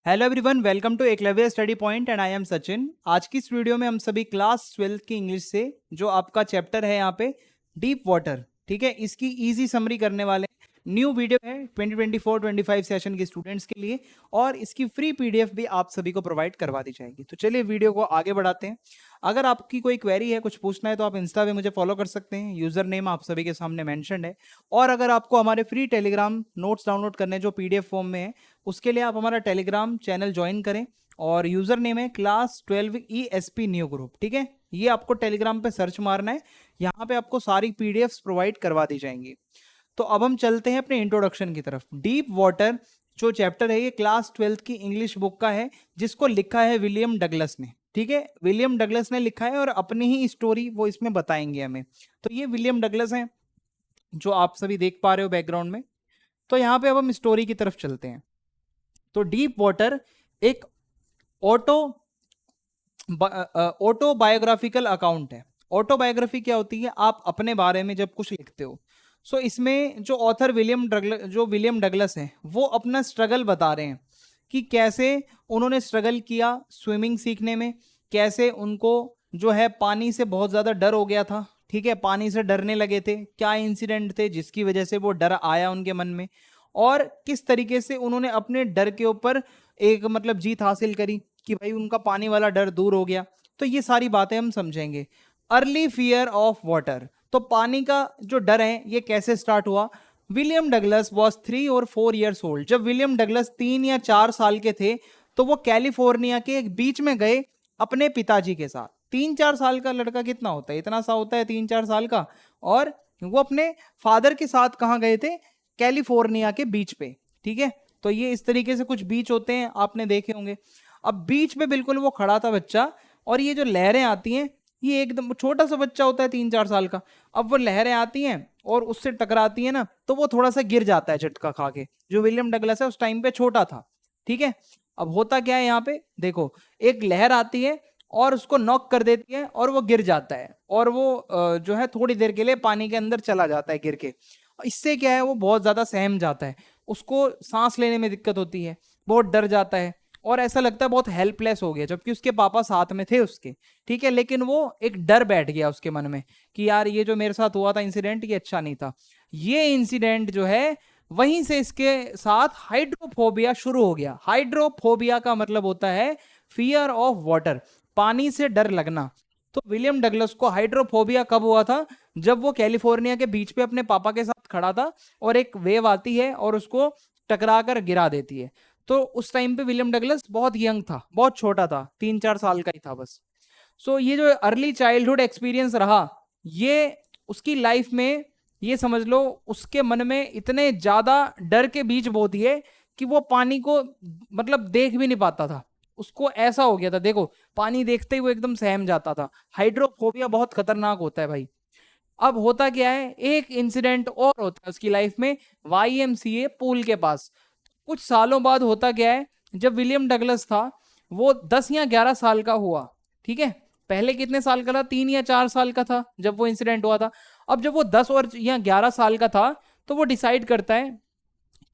Hello everyone, welcome to Eklavya study point and I am Sachin. आज की इस वीडियो में हम सभी क्लास 12th की इंग्लिश से जो आपका चैप्टर है यहाँ पे डीप वाटर, ठीक है, इसकी इजी समरी करने वाले हैं। न्यू वीडियो है 2024-25 सेशन के स्टूडेंट्स के लिए और इसकी फ्री पीडीएफ भी आप सभी को प्रोवाइड करवा दी जाएगी। तो चलिए वीडियो को आगे बढ़ाते हैं। अगर आपकी कोई क्वेरी है, कुछ पूछना है तो आप इंस्टा पे मुझे फॉलो कर सकते हैं। यूजर नेम आप सभी के सामने मेंशन्ड है। और अगर आपको हमारे फ्री टेलीग्राम नोट्स डाउनलोड करने जो पीडीएफ फॉर्म में है, उसके लिए आप हमारा टेलीग्राम चैनल ज्वाइन करें और यूजर नेम है क्लास 12 ESP न्यू ग्रुप, ठीक है। ये आपको टेलीग्राम पे सर्च मारना है, यहाँ पे आपको सारी पीडीएफ्स प्रोवाइड करवा दी जाएंगी। तो अब हम चलते हैं अपने इंट्रोडक्शन की तरफ। डीप वाटर जो चैप्टर है ये क्लास 12 की इंग्लिश बुक का है, जिसको लिखा है विलियम डगलस ने, ठीक है। विलियम डगलस ने लिखा है और अपनी ही स्टोरी वो इसमें बताएंगे हमें। तो ये विलियम डगलस हैं जो आप सभी देख पा रहे हो बैकग्राउंड में। तो यहाँ पे अब हम स्टोरी की तरफ चलते हैं। तो डीप वाटर एक ऑटो ऑटोबायोग्राफिकल अकाउंट है। ऑटोबायोग्राफी क्या होती है? आप अपने बारे में जब कुछ लिखते हो। सो इसमें जो ऑथर विलियम डगलस है वो अपना स्ट्रगल बता रहे हैं कि कैसे उन्होंने स्ट्रगल किया स्विमिंग सीखने में, कैसे उनको जो है पानी से बहुत ज़्यादा डर हो गया था, ठीक है, पानी से डरने लगे थे, क्या इंसिडेंट थे जिसकी वजह से वो डर आया उनके मन में, और किस तरीके से उन्होंने अपने डर के ऊपर एक मतलब जीत हासिल करी कि भाई उनका पानी वाला डर दूर हो गया। तो ये सारी बातें हम समझेंगे। अर्ली फियर ऑफ वाटर, तो पानी का जो डर है ये कैसे स्टार्ट हुआ। विलियम डगलस वॉज 3 और 4 ईयर्स ओल्ड। जब विलियम डगलस 3 या 4 साल के थे तो वो कैलिफोर्निया के एक बीच में गए अपने पिताजी के साथ। 3-4 साल का लड़का कितना होता है, इतना सा होता है 3-4 साल का। और वो अपने फादर के साथ कहाँ गए थे? कैलिफोर्निया के बीच पे, ठीक है। तो ये इस तरीके से कुछ बीच होते हैं, आपने देखे होंगे। अब बीच पे बिल्कुल वो खड़ा था बच्चा, और ये जो लहरें आती हैं, ये एकदम छोटा सा बच्चा होता है 3-4 साल का। अब वो लहरें आती हैं और उससे टकराती है ना, तो वो थोड़ा सा गिर जाता है झटका खा के। जो विलियम डगलस है उस टाइम पे छोटा था, ठीक है। अब होता क्या है यहाँ पे देखो, एक लहर आती है और उसको नॉक कर देती है और वो गिर जाता है, और वो जो है थोड़ी देर के लिए पानी के अंदर चला जाता है गिर के। इससे क्या है, वो बहुत ज्यादा सहम जाता है, उसको सांस लेने में दिक्कत होती है, बहुत डर जाता है और ऐसा लगता है बहुत हेल्पलेस हो गया, जबकि उसके पापा साथ में थे उसके, ठीक है। लेकिन वो एक डर बैठ गया उसके मन में कि यार ये जो मेरे साथ हुआ था इंसिडेंट, ये अच्छा नहीं था। ये इंसिडेंट जो है वहीं से इसके साथ हाइड्रोफोबिया शुरू हो गया। हाइड्रोफोबिया का मतलब होता है फियर ऑफ वाटर, पानी से डर लगना। तो विलियम डगलस को हाइड्रोफोबिया कब हुआ था? जब वो कैलिफोर्निया के बीच पे अपने पापा के साथ खड़ा था और एक वेव आती है और उसको टकरा कर गिरा देती है। तो उस टाइम पे विलियम डगलस बहुत यंग था, बहुत छोटा था, 3-4 साल का ही था बस। सो ये जो अर्ली चाइल्डहुड एक्सपीरियंस रहा, ये उसकी लाइफ में, ये समझ लो उसके मन में इतने ज्यादा डर के बीज बो दिए कि वो पानी को मतलब देख भी नहीं पाता था। उसको ऐसा हो गया था, देखो पानी देखते ही वो एकदम सहम जाता था। हाइड्रोफोबिया बहुत खतरनाक होता है भाई। अब होता क्या है, एक इंसिडेंट और होता है उसकी लाइफ में, YMCA पूल के पास। कुछ सालों बाद होता क्या है, जब विलियम डगलस था वो 10 या 11 साल का हुआ, ठीक है। पहले कितने साल का था? 3 या 4 साल का था जब वो इंसिडेंट हुआ था। अब जब वो 10 और या 11 साल का था तो वो डिसाइड करता है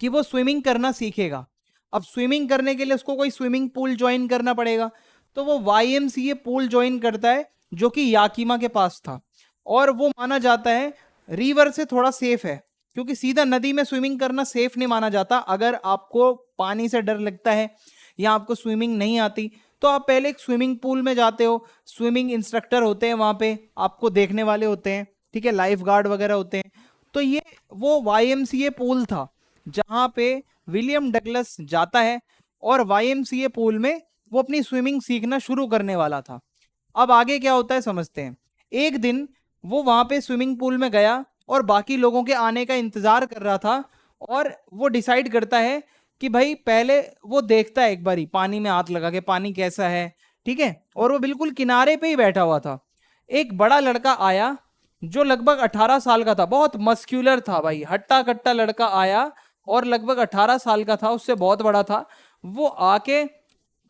कि वो स्विमिंग करना सीखेगा। अब स्विमिंग करने के लिए उसको कोई स्विमिंग पूल ज्वाइन करना पड़ेगा। तो वो YMCA पूल ज्वाइन करता है जो कि याकीमा के पास था, और वो माना जाता है रिवर से थोड़ा सेफ है, क्योंकि सीधा नदी में स्विमिंग करना सेफ नहीं माना जाता। अगर आपको पानी से डर लगता है या आपको स्विमिंग नहीं आती तो आप पहले एक स्विमिंग पूल में जाते हो, स्विमिंग इंस्ट्रक्टर होते हैं वहां पे, आपको देखने वाले होते हैं, ठीक है, लाइफ गार्ड वगैरह होते हैं। तो ये वो YMCA पूल था जहां पे विलियम डगलस जाता है, और YMCA पूल में वो अपनी स्विमिंग सीखना शुरू करने वाला था। अब आगे क्या होता है समझते हैं। एक दिन वो वहां पे स्विमिंग पूल में गया और बाकी लोगों के आने का इंतजार कर रहा था, और वो डिसाइड करता है कि भाई पहले वो देखता है एक बारी पानी में हाथ लगा के पानी कैसा है, ठीक है। और वो बिल्कुल किनारे पे ही बैठा हुआ था। एक बड़ा लड़का आया जो लगभग 18 साल का था, बहुत मस्क्यूलर था भाई, हट्टा कट्टा लड़का आया और लगभग 18 साल का था, उससे बहुत बड़ा था। वो आके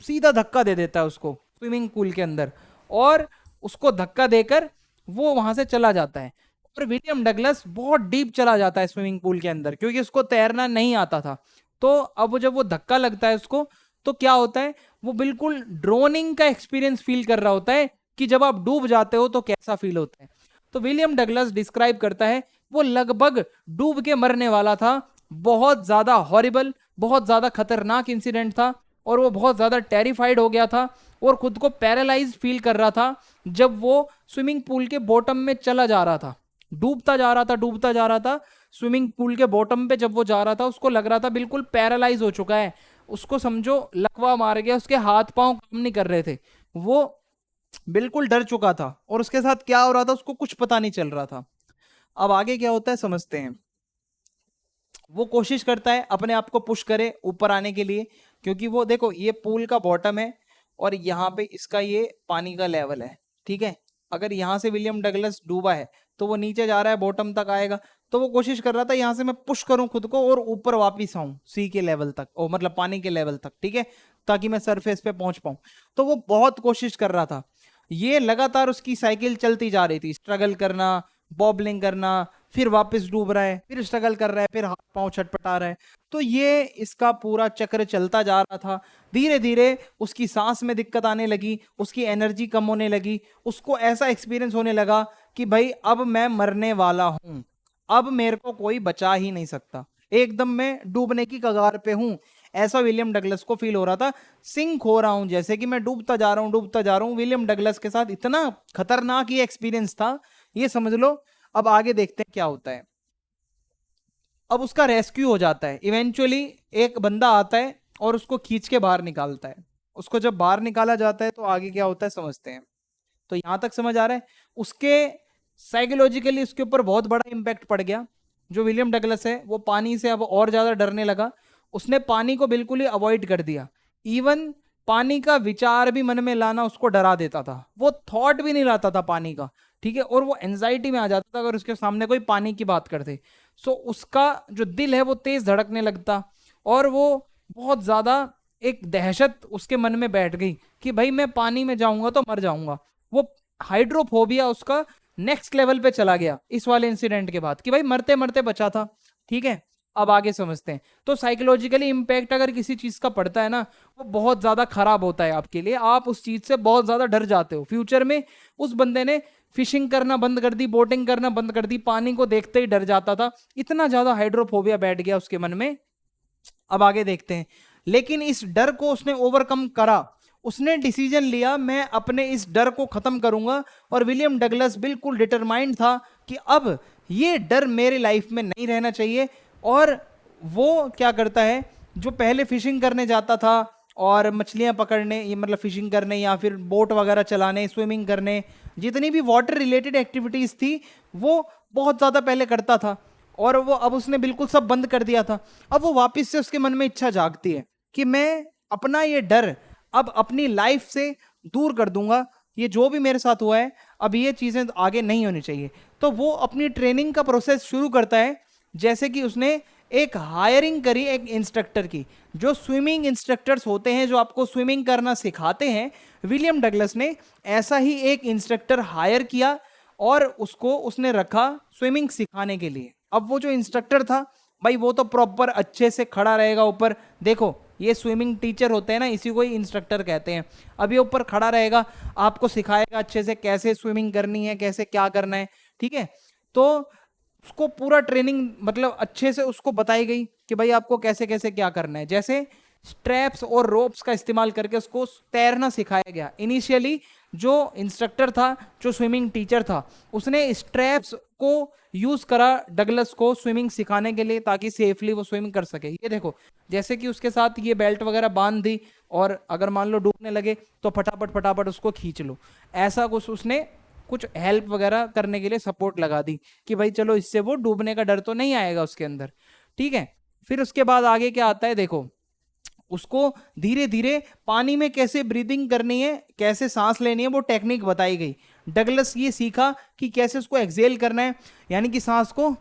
सीधा धक्का दे देता है उसको स्विमिंग पूल के अंदर, और उसको धक्का देकर वो वहां से चला जाता है। और विलियम डगलस बहुत डीप चला जाता है स्विमिंग पूल के अंदर, क्योंकि उसको तैरना नहीं आता था। तो अब जब वो धक्का लगता है उसको, तो क्या होता है, वो बिल्कुल ड्रोनिंग का एक्सपीरियंस फील कर रहा होता है कि जब आप डूब जाते हो तो कैसा फील होता है। तो विलियम डगलस डिस्क्राइब करता है वो लगभग डूब के मरने वाला था, बहुत ज्यादा हॉरिबल, बहुत ज्यादा खतरनाक इंसिडेंट था, और वो बहुत ज्यादा टेरिफाइड हो गया था और खुद को पैरालाइज फील कर रहा था जब वो स्विमिंग पूल के बॉटम में चला जा रहा था, डूबता जा रहा था, डूबता जा रहा था। स्विमिंग पूल के बॉटम पे जब वो जा रहा था उसको लग रहा था बिल्कुल पैरालाइज हो चुका है, उसको समझो लकवा मार गया, उसके हाथ पांव काम नहीं कर रहे थे, वो बिल्कुल डर चुका था और उसके साथ क्या हो रहा था उसको कुछ पता नहीं चल रहा था। अब आगे क्या होता है समझते हैं। वो कोशिश करता है अपने आप को पुश करे ऊपर आने के लिए, क्योंकि वो देखो ये पूल का बॉटम है और यहाँ पे इसका ये पानी का लेवल है, ठीक है। अगर यहाँ से विलियम डगलस डूबा है तो वो नीचे जा रहा है, बॉटम तक आएगा, तो वो कोशिश कर रहा था यहाँ से मैं पुश करूं खुद को और ऊपर वापिस आऊं सी के लेवल तक, और मतलब पानी के लेवल तक, ठीक है, ताकि मैं सरफेस पे पहुंच पाऊं। तो वो बहुत कोशिश कर रहा था, ये लगातार उसकी साइकिल चलती जा रही थी, स्ट्रगल करना, बॉबलिंग करना, फिर वापस डूब रहा है, फिर स्ट्रगल कर रहा है, फिर हाथ पांव छटपटा रहा है। तो ये इसका पूरा चक्र चलता जा रहा था। धीरे धीरे उसकी सांस में दिक्कत आने लगी, उसकी एनर्जी कम होने लगी, उसको ऐसा एक्सपीरियंस होने लगा कि भाई अब मैं मरने वाला हूं, अब मेरे को कोई बचा ही नहीं सकता, एकदम मैं डूबने की कगार पे हूं। ऐसा विलियम डगलस को फील हो रहा था, सिंक हो रहा हूं, जैसे कि मैं डूबता जा रहा हूं, डूबता जा रहा हूं। विलियम डगलस के साथ इतना खतरनाक ये एक्सपीरियंस था, ये समझ लो। अब आगे देखते हैं क्या होता है। अब उसका रेस्क्यू हो जाता है, इवेंचुअली एक बंदा आता है और उसको खींच के बाहर निकालता है। उसको जब बाहर निकाला जाता है तो आगे क्या होता है समझते हैं। तो यहां तक समझ आ रहा है, उसके साइकोलॉजिकली उसके ऊपर बहुत बड़ा इंपैक्ट पड़ गया। जो विलियम डगलस है वो पानी से अब और ज्यादा डरने लगा, उसने पानी को बिल्कुल ही अवॉइड कर दिया। इवन पानी का विचार भी मन में लाना उसको डरा देता था, वो थॉट भी नहीं लाता था पानी का, ठीक है। और वो एंजाइटी में आ जाता था अगर उसके सामने कोई पानी की बात करते। सो उसका जो दिल है वो तेज धड़कने लगता और वो बहुत ज्यादा एक दहशत उसके मन में बैठ गई कि भाई मैं पानी में जाऊंगा तो मर जाऊंगा। वो हाइड्रोफोबिया उसका नेक्स्ट लेवल पे चला गया इस वाले इंसिडेंट के बाद, कि भाई मरते मरते बचा था, ठीक है। अब आगे समझते हैं। तो साइकोलॉजिकली इंपैक्ट अगर किसी चीज का पड़ता है ना, वो बहुत ज्यादा खराब होता है आपके लिए, आप उस चीज से बहुत ज्यादा डर जाते हो। फ्यूचर में उस बंदे ने फिशिंग करना बंद कर दी, बोटिंग करना बंद कर दी, पानी को देखते ही डर जाता था, इतना ज्यादा हाइड्रोफोबिया बैठ गया उसके मन में। अब आगे देखते हैं। लेकिन इस डर को उसने ओवरकम करा, उसने डिसीजन लिया मैं अपने इस डर को खत्म करूंगा। और विलियम डगलस बिल्कुल डिटरमाइंड था कि अब ये डर मेरी लाइफ में नहीं रहना चाहिए। और वो क्या करता है, जो पहले फिशिंग करने जाता था और मछलियां पकड़ने, ये मतलब फिशिंग करने या फिर बोट वगैरह चलाने, स्विमिंग करने, जितनी भी वाटर रिलेटेड एक्टिविटीज थी वो बहुत ज्यादा पहले करता था, और वो अब उसने बिल्कुल सब बंद कर दिया था। अब वो वापस से उसके मन में इच्छा जागती है कि मैं अपना ये डर अब अपनी लाइफ से दूर कर दूंगा, ये जो भी मेरे साथ हुआ है अब ये चीजें आगे नहीं होनी चाहिए। तो वो अपनी ट्रेनिंग का प्रोसेस शुरू करता है, जैसे कि उसने एक हायरिंग करी एक इंस्ट्रक्टर की। जो स्विमिंग इंस्ट्रक्टर्स होते हैं जो आपको स्विमिंग करना सिखाते हैं, विलियम डगलस ने ऐसा ही एक इंस्ट्रक्टर हायर किया और उसको उसने रखा स्विमिंग सिखाने के लिए। अब वो जो इंस्ट्रक्टर था भाई वो तो प्रॉपर अच्छे से खड़ा रहेगा ऊपर, देखो ये स्विमिंग टीचर होते हैं ना, इसी को ही इंस्ट्रक्टर कहते हैं। अब ये ऊपर खड़ा रहेगा, आपको सिखाएगा अच्छे से कैसे स्विमिंग करनी है, कैसे क्या करना है, ठीक है। तो उसको पूरा ट्रेनिंग मतलब अच्छे से उसको बताई गई कि भाई आपको कैसे कैसे क्या करना है। जैसे स्ट्रैप्स और रोप्स का इस्तेमाल करके उसको तैरना सिखाया गया। इनिशियली जो इंस्ट्रक्टर था, जो स्विमिंग टीचर था, उसने स्ट्रैप्स को यूज करा डगलस को स्विमिंग सिखाने के लिए, ताकि सेफली वो स्विमिंग कर सके। ये देखो जैसे कि उसके साथ ये बेल्ट वगैरह बांध दी और अगर मान लो डूबने लगे तो फटाफट फटाफट उसको खींच लो, ऐसा कुछ उसने कुछ हेल्प वगैरह करने के लिए सपोर्ट लगा दी कि भाई चलो इससे वो डूबने का डर तो नहीं आएगा उसके अंदर, ठीक है। फिर उसके बाद आगे क्या आता है देखो, उसको धीरे धीरे पानी में कैसे ब्रीदिंग करनी है, कैसे सांस लेनी है, वो टेक्निक बताई गई। डगलस ये सीखा कि कैसे उसको एक्सेल करना है, यानी कि सांस को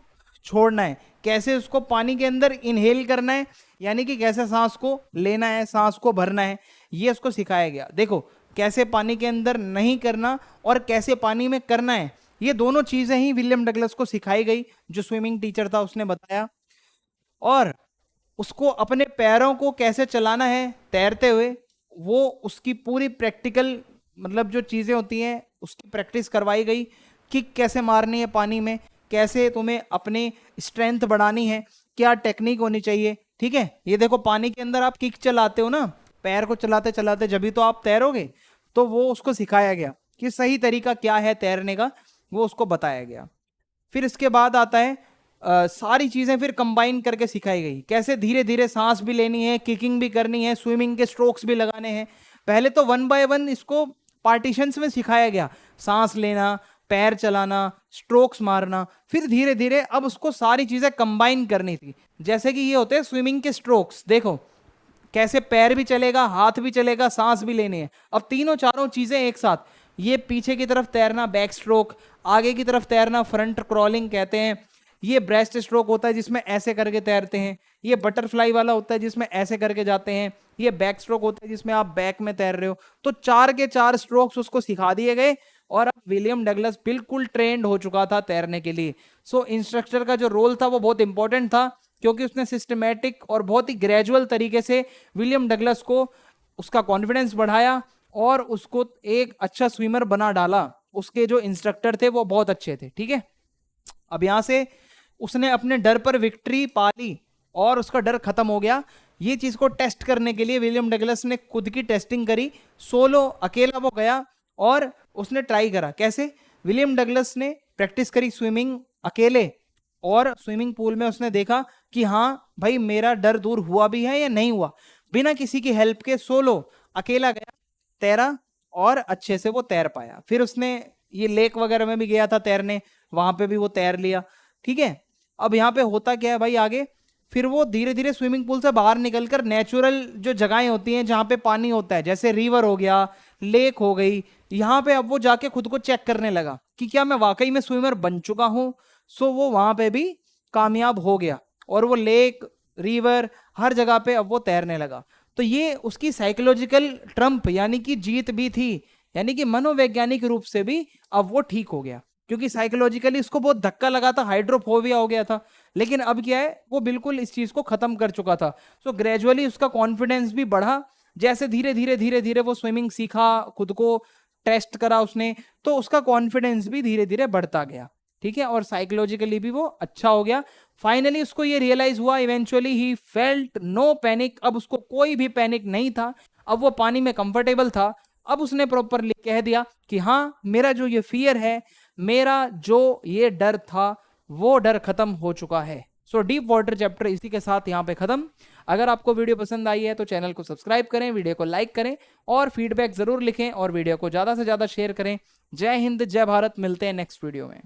छोड़ना है, कैसे उसको पानी के अंदर इनहेल करना है, यानी कि कैसे सांस को लेना है, सांस को भरना है, ये उसको सिखाया गया। देखो कैसे पानी के अंदर नहीं करना और कैसे पानी में करना है, ये दोनों चीजें ही विलियम डगलस को सिखाई गई, जो स्विमिंग टीचर था उसने बताया। और उसको अपने पैरों को कैसे चलाना है तैरते हुए, वो उसकी पूरी प्रैक्टिकल मतलब जो चीज़ें होती हैं उसकी प्रैक्टिस करवाई गई। किक कैसे मारनी है पानी में, कैसे तुम्हें अपनी स्ट्रेंथ बढ़ानी है, क्या टेक्निक होनी चाहिए। ठीक है, ये देखो पानी के अंदर आप किक चलाते हो ना, पैर को चलाते चलाते जब भी तो आप तैरोगे, तो वो उसको सिखाया गया कि सही तरीका क्या है तैरने का, वो उसको बताया गया। फिर इसके बाद आता है सारी चीजें फिर कंबाइन करके सिखाई गई, कैसे धीरे धीरे सांस भी लेनी है, किकिंग भी करनी है, स्विमिंग के स्ट्रोक्स भी लगाने हैं। पहले तो 1 बाय 1 इसको पार्टीशंस में सिखाया गया, सांस लेना, पैर चलाना, स्ट्रोक्स मारना। फिर धीरे धीरे अब उसको सारी चीजें कंबाइन करनी थी। जैसे कि ये होते हैं स्विमिंग के स्ट्रोक्स, देखो कैसे पैर भी चलेगा, हाथ भी चलेगा, सांस भी लेनी है। अब तीनों चारों चीजें एक साथ, ये पीछे की तरफ तैरना बैक स्ट्रोक, आगे की तरफ तैरना फ्रंट क्रॉलिंग कहते हैं, ये ब्रेस्ट स्ट्रोक होता है जिसमें ऐसे करके तैरते हैं, ये बटरफ्लाई वाला होता है जिसमें ऐसे करके जाते हैं, ये बैक स्ट्रोक होता है जिसमें आप बैक में तैर रहे हो। तो 4 के 4 स्ट्रोक्स उसको सिखा दिए गए और अब विलियम डगलस बिल्कुल ट्रेंड हो चुका था तैरने के लिए। सो इंस्ट्रक्टर का जो रोल था वो बहुत इंपॉर्टेंट था, क्योंकि उसने सिस्टमैटिक और बहुत ही ग्रेजुअल तरीके से विलियम डगलस को उसका कॉन्फिडेंस बढ़ाया और उसको एक अच्छा स्विमर बना डाला। उसके जो इंस्ट्रक्टर थे वो बहुत अच्छे थे। ठीक है, अब यहां से उसने अपने डर पर विक्ट्री पा ली और उसका डर खत्म हो गया। ये चीज को टेस्ट करने के लिए विलियम डगलस ने खुद की टेस्टिंग करी, सोलो अकेला वो गया और उसने ट्राई करा। कैसे? विलियम डगलस ने प्रैक्टिस करी स्विमिंग अकेले, और स्विमिंग पूल में उसने देखा कि हाँ भाई मेरा डर दूर हुआ भी है या नहीं हुआ। बिना किसी की हेल्प के सोलो अकेला गया, तैरा और अच्छे से वो तैर पाया। फिर उसने ये लेक वगैरह में भी गया था तैरने, वहां पे भी वो तैर लिया। ठीक है, अब यहाँ पे होता क्या है भाई आगे, फिर वो धीरे धीरे स्विमिंग पूल से बाहर निकलकर नेचुरल जो जगहें होती हैं जहाँ पे पानी होता है, जैसे रिवर हो गया, लेक हो गई, यहाँ पे अब वो जाके खुद को चेक करने लगा कि क्या मैं वाकई में स्विमर बन चुका हूँ। सो वो वहां पे भी कामयाब हो गया और वो लेक, रिवर, हर जगह पे अब वो तैरने लगा। तो ये उसकी साइकोलॉजिकल ट्रम्प यानी कि जीत भी थी, यानी कि मनोवैज्ञानिक रूप से भी अब वो ठीक हो गया, क्योंकि साइकोलॉजिकली उसको बहुत धक्का लगा था, हाइड्रोफोबिया हो गया था। लेकिन अब क्या है, वो बिल्कुल इस चीज को खत्म कर चुका था। सो ग्रेजुअली उसका कॉन्फिडेंस भी बढ़ा, जैसे धीरे धीरे धीरे धीरे वो स्विमिंग सीखा, खुद को टेस्ट करा उसने, तो उसका कॉन्फिडेंस भी धीरे धीरे बढ़ता गया। ठीक है, और साइकोलॉजिकली भी वो अच्छा हो गया। फाइनली उसको ये रियलाइज हुआ, eventually he felt no panic, अब उसको कोई भी पैनिक नहीं था, अब वो पानी में कंफर्टेबल था। अब उसने प्रॉपरली कह दिया कि हाँ मेरा जो ये फियर है, मेरा जो ये डर था, वो डर खत्म हो चुका है। सो डीप वाटर चैप्टर इसी के साथ यहाँ पे खत्म। अगर आपको वीडियो पसंद आई है तो चैनल को सब्सक्राइब करें, वीडियो को लाइक करें और फीडबैक जरूर लिखें और वीडियो को ज्यादा से ज्यादा शेयर करें। जय हिंद, जय भारत, मिलते हैं नेक्स्ट वीडियो में।